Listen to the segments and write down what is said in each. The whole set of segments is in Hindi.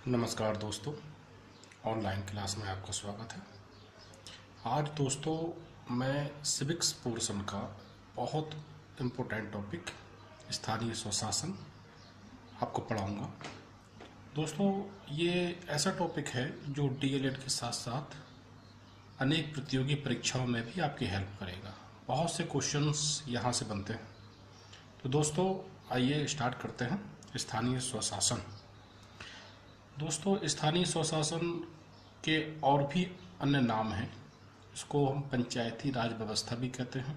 नमस्कार दोस्तों, ऑनलाइन क्लास में आपका स्वागत है। आज दोस्तों मैं सिविक्स पोर्शन का बहुत इम्पोर्टेंट टॉपिक स्थानीय स्वशासन आपको पढ़ाऊंगा। दोस्तों ये ऐसा टॉपिक है जो डीएलएड के साथ साथ अनेक प्रतियोगी परीक्षाओं में भी आपकी हेल्प करेगा। बहुत से क्वेश्चंस यहाँ से बनते हैं। तो दोस्तों आइए स्टार्ट करते हैं। स्थानीय स्वशासन। दोस्तों स्थानीय स्वशासन के और भी अन्य नाम हैं। इसको हम पंचायती राज व्यवस्था भी कहते हैं।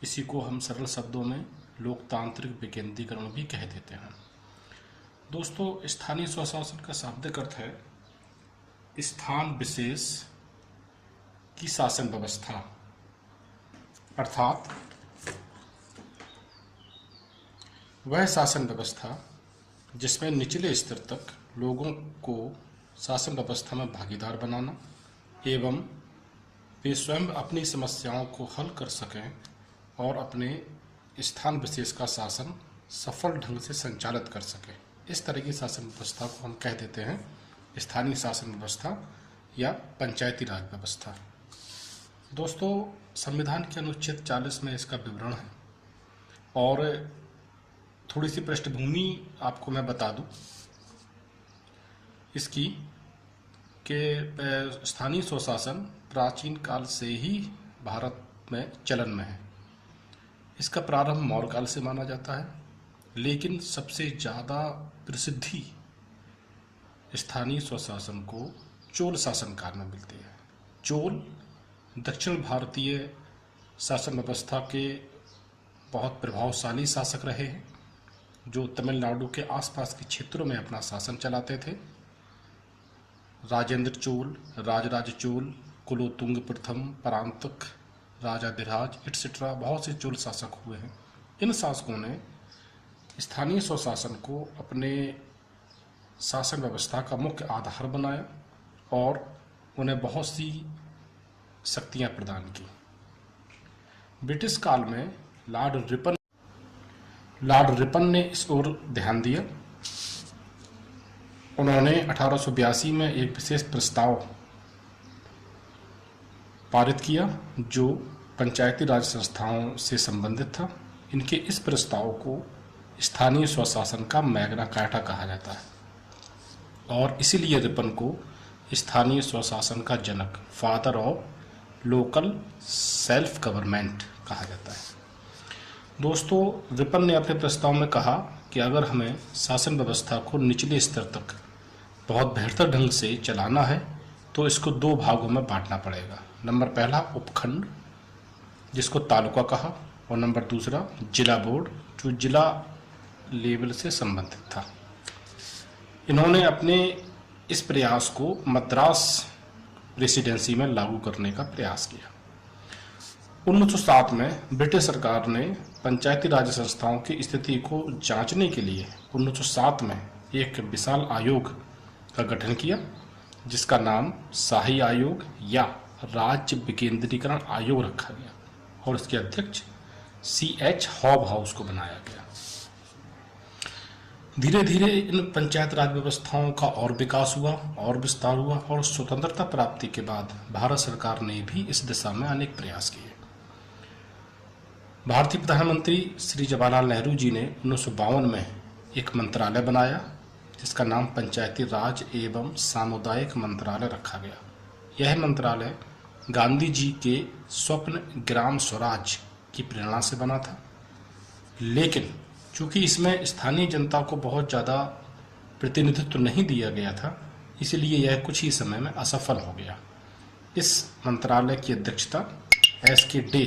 इसी को हम सरल शब्दों में लोकतांत्रिक विकेंद्रीकरण भी कह देते हैं। दोस्तों स्थानीय स्वशासन का शाब्दिक अर्थ है स्थान विशेष की शासन व्यवस्था, अर्थात वह शासन व्यवस्था जिसमें निचले स्तर तक लोगों को शासन व्यवस्था में भागीदार बनाना एवं वे स्वयं अपनी समस्याओं को हल कर सकें और अपने स्थान विशेष का शासन सफल ढंग से संचालित कर सकें। इस तरह की शासन व्यवस्था को हम कह देते हैं स्थानीय शासन व्यवस्था या पंचायती राज व्यवस्था। दोस्तों संविधान के अनुच्छेद 40 में इसका विवरण है और थोड़ी सी पृष्ठभूमि आपको मैं बता दूं इसकी कि स्थानीय स्वशासन प्राचीन काल से ही भारत में चलन में है। इसका प्रारंभ मौर्य काल से माना जाता है, लेकिन सबसे ज़्यादा प्रसिद्धि स्थानीय स्वशासन को चोल शासन काल में मिलती है। चोल दक्षिण भारतीय शासन व्यवस्था के बहुत प्रभावशाली शासक रहे हैं, जो तमिलनाडु के आसपास के क्षेत्रों में अपना शासन चलाते थे। राजेंद्र चोल, राजराज चोल, कुलोत्तुंग प्रथम, परांतक, राजाधिराज एटसेट्रा बहुत से चोल शासक हुए हैं। इन शासकों ने स्थानीय स्वशासन को अपने शासन व्यवस्था का मुख्य आधार बनाया और उन्हें बहुत सी शक्तियां प्रदान की। ब्रिटिश काल में लॉर्ड रिपन ने इस ओर ध्यान दिया। उन्होंने 1882 में एक विशेष प्रस्ताव पारित किया जो पंचायती राज संस्थाओं से संबंधित था। इनके इस प्रस्ताव को स्थानीय स्वशासन का मैग्ना कार्टा कहा जाता है और इसीलिए रिपन को स्थानीय स्वशासन का जनक, father of local self government कहा जाता है। दोस्तों रिपन ने अपने प्रस्ताव में कहा कि अगर हमें शासन व्यवस्था को निचले स्तर तक बहुत बेहतर ढंग से चलाना है तो इसको दो भागों में बांटना पड़ेगा। नंबर पहला उपखंड, जिसको तालुका कहा, और नंबर दूसरा जिला बोर्ड, जो जिला लेवल से संबंधित था। इन्होंने अपने इस प्रयास को मद्रास प्रेसिडेंसी में लागू करने का प्रयास किया। 1907 में ब्रिटिश सरकार ने पंचायती राज संस्थाओं की स्थिति को जांचने के लिए 1907 में एक विशाल आयोग का गठन किया, जिसका नाम शाही आयोग या राज्य विकेंद्रीकरण आयोग रखा गया और इसके अध्यक्ष C.H. हॉबहाउस को बनाया गया। धीरे धीरे इन पंचायत राज व्यवस्थाओं का और विकास हुआ और विस्तार हुआ और स्वतंत्रता प्राप्ति के बाद भारत सरकार ने भी इस दिशा में अनेक प्रयास किए। भारतीय प्रधानमंत्री श्री जवाहरलाल नेहरू जी ने 1952 में एक मंत्रालय बनाया जिसका नाम पंचायती राज एवं सामुदायिक मंत्रालय रखा गया। यह मंत्रालय गांधी जी के स्वप्न ग्राम स्वराज की प्रेरणा से बना था, लेकिन चूंकि इसमें स्थानीय जनता को बहुत ज़्यादा प्रतिनिधित्व नहीं दिया गया था, इसलिए यह कुछ ही समय में असफल हो गया। इस मंत्रालय की अध्यक्षता S.K. डे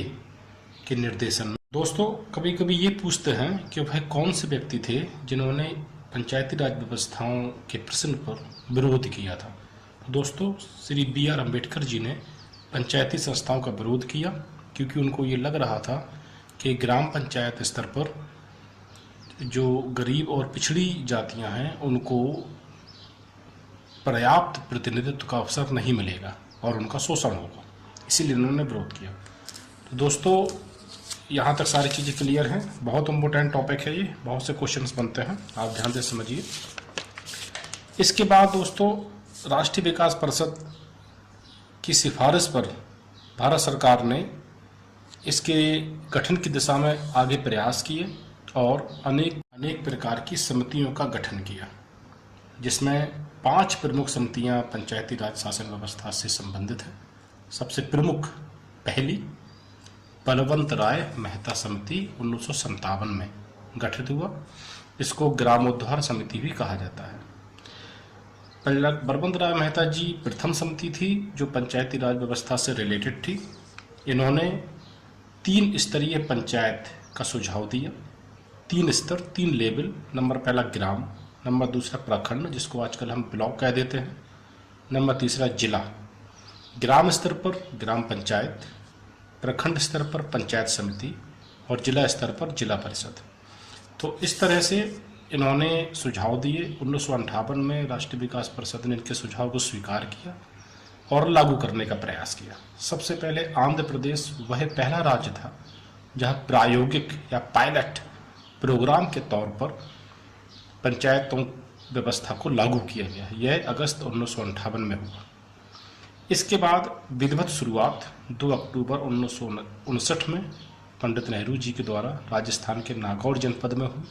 के निर्देशन में। दोस्तों कभी कभी ये पूछते हैं कि वह कौन से व्यक्ति थे जिन्होंने पंचायती राज व्यवस्थाओं के प्रश्न पर विरोध किया था। दोस्तों श्री B.R. अम्बेडकर जी ने पंचायती संस्थाओं का विरोध किया क्योंकि उनको ये लग रहा था कि ग्राम पंचायत स्तर पर जो गरीब और पिछड़ी जातियां हैं उनको पर्याप्त प्रतिनिधित्व का अवसर नहीं मिलेगा और उनका शोषण होगा, इसीलिए उन्होंने विरोध किया। तो दोस्तों यहाँ तक सारी चीज़ें क्लियर हैं। बहुत इम्पोर्टेंट टॉपिक है ये, बहुत से क्वेश्चंस बनते हैं, आप ध्यान से समझिए। इसके बाद दोस्तों राष्ट्रीय विकास परिषद की सिफारिश पर भारत सरकार ने इसके गठन की दिशा में आगे प्रयास किए और अनेक प्रकार की समितियों का गठन किया, जिसमें 5 प्रमुख समितियां पंचायती राज शासन व्यवस्था से संबंधित हैं। सबसे प्रमुख पहली बलवंत राय मेहता समिति 1957 में गठित हुआ। इसको ग्रामोद्धार समिति भी कहा जाता है। बलवंत राय मेहता जी प्रथम समिति थी जो पंचायती राज व्यवस्था से रिलेटेड थी। इन्होंने 3 स्तरीय पंचायत का सुझाव दिया। 3 स्तर, 3 लेवल। नंबर पहला ग्राम, नंबर दूसरा प्रखंड जिसको आजकल हम ब्लॉक कह देते हैं, नंबर तीसरा जिला। ग्राम स्तर पर ग्राम पंचायत, प्रखंड स्तर पर पंचायत समिति और जिला स्तर पर जिला परिषद। तो इस तरह से इन्होंने सुझाव दिए। 1958 में राष्ट्रीय विकास परिषद ने इनके सुझाव को स्वीकार किया और लागू करने का प्रयास किया। सबसे पहले आंध्र प्रदेश वह पहला राज्य था जहां प्रायोगिक या पायलट प्रोग्राम के तौर पर पंचायतों व्यवस्था को लागू किया गया। यह अगस्त 1958 में हुआ। इसके बाद विधिवत शुरुआत 2 अक्टूबर 1959 में पंडित नेहरू जी के द्वारा राजस्थान के नागौर जनपद में हुई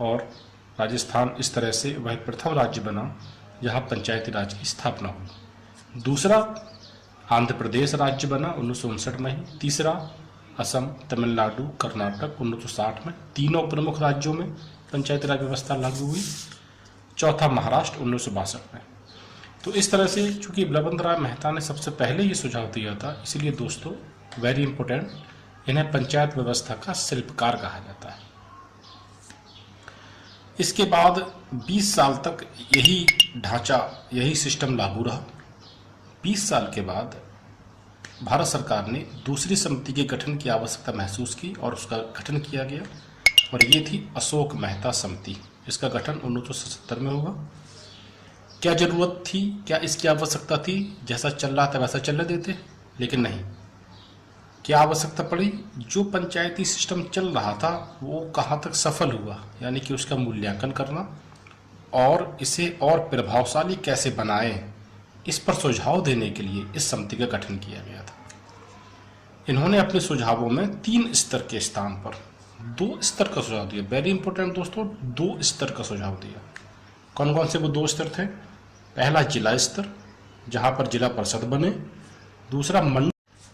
और राजस्थान इस तरह से वह प्रथम राज्य बना जहां पंचायती राज की स्थापना हुई। दूसरा आंध्र प्रदेश राज्य बना 1959 में ही। तीसरा असम, तमिलनाडु, कर्नाटक 1960 में। तीनों प्रमुख राज्यों में पंचायती राज व्यवस्था लागू हुई। चौथा महाराष्ट्र 1962 में। तो इस तरह से चूंकि बलवंत राय मेहता ने सबसे पहले ये सुझाव दिया था, इसलिए दोस्तों वेरी इंपॉर्टेंट, इन्हें पंचायत व्यवस्था का शिल्पकार कहा जाता है। इसके बाद 20 साल तक यही ढांचा, यही सिस्टम लागू रहा। 20 साल के बाद भारत सरकार ने दूसरी समिति के गठन की आवश्यकता महसूस की और उसका गठन किया गया और ये थी अशोक मेहता समिति। इसका गठन 1977 में हुआ। क्या जरूरत थी, क्या इसकी आवश्यकता थी? जैसा चल रहा था वैसा चलने देते, लेकिन नहीं। क्या आवश्यकता पड़ी? जो पंचायती सिस्टम चल रहा था वो कहाँ तक सफल हुआ, यानी कि उसका मूल्यांकन करना और इसे और प्रभावशाली कैसे बनाएं, इस पर सुझाव देने के लिए इस समिति का गठन किया गया था। इन्होंने अपने सुझावों में 3 स्तर के स्थान पर 2 स्तर का सुझाव दिया। वेरी इंपॉर्टेंट दोस्तों, 2 स्तर का सुझाव दिया। कौन कौन से वो 2 स्तर थे? पहला जिला स्तर जहां पर जिला परिषद बने। दूसरा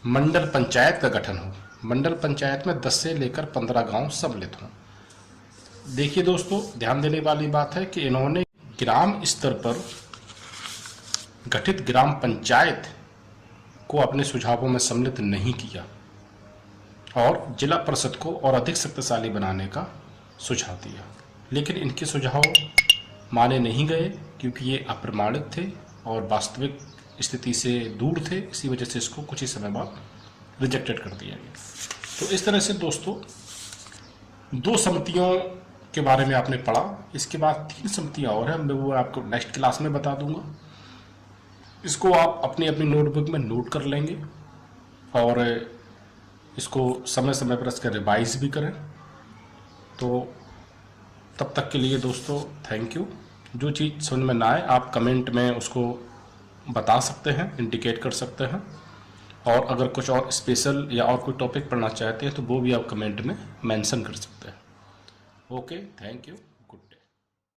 मंडल पंचायत का गठन हो। मंडल पंचायत में 10 से लेकर 15 गांव सम्मिलित हों। देखिए दोस्तों, ध्यान देने वाली बात है कि इन्होंने ग्राम स्तर पर गठित ग्राम पंचायत को अपने सुझावों में सम्मिलित नहीं किया और जिला परिषद को और अधिक शक्तिशाली बनाने का सुझाव दिया। लेकिन इनके सुझाव माने नहीं गए क्योंकि ये अप्रमाणित थे और वास्तविक स्थिति से दूर थे। इसी वजह से इसको कुछ ही समय बाद रिजेक्टेड कर दिया गया। तो इस तरह से दोस्तों 2 समितियों के बारे में आपने पढ़ा। इसके बाद 3 समितियां और हैं, मैं वो आपको नेक्स्ट क्लास में बता दूंगा। इसको आप अपनी अपनी नोटबुक में नोट कर लेंगे और इसको समय समय पर इसका रिवाइज भी करें। तो तब तक के लिए दोस्तों थैंक यू। जो चीज़ समझ में ना आए आप कमेंट में उसको बता सकते हैं, इंडिकेट कर सकते हैं। और अगर कुछ और स्पेशल या और कोई टॉपिक पढ़ना चाहते हैं तो वो भी आप कमेंट में मेंशन कर सकते हैं। Okay, thank you.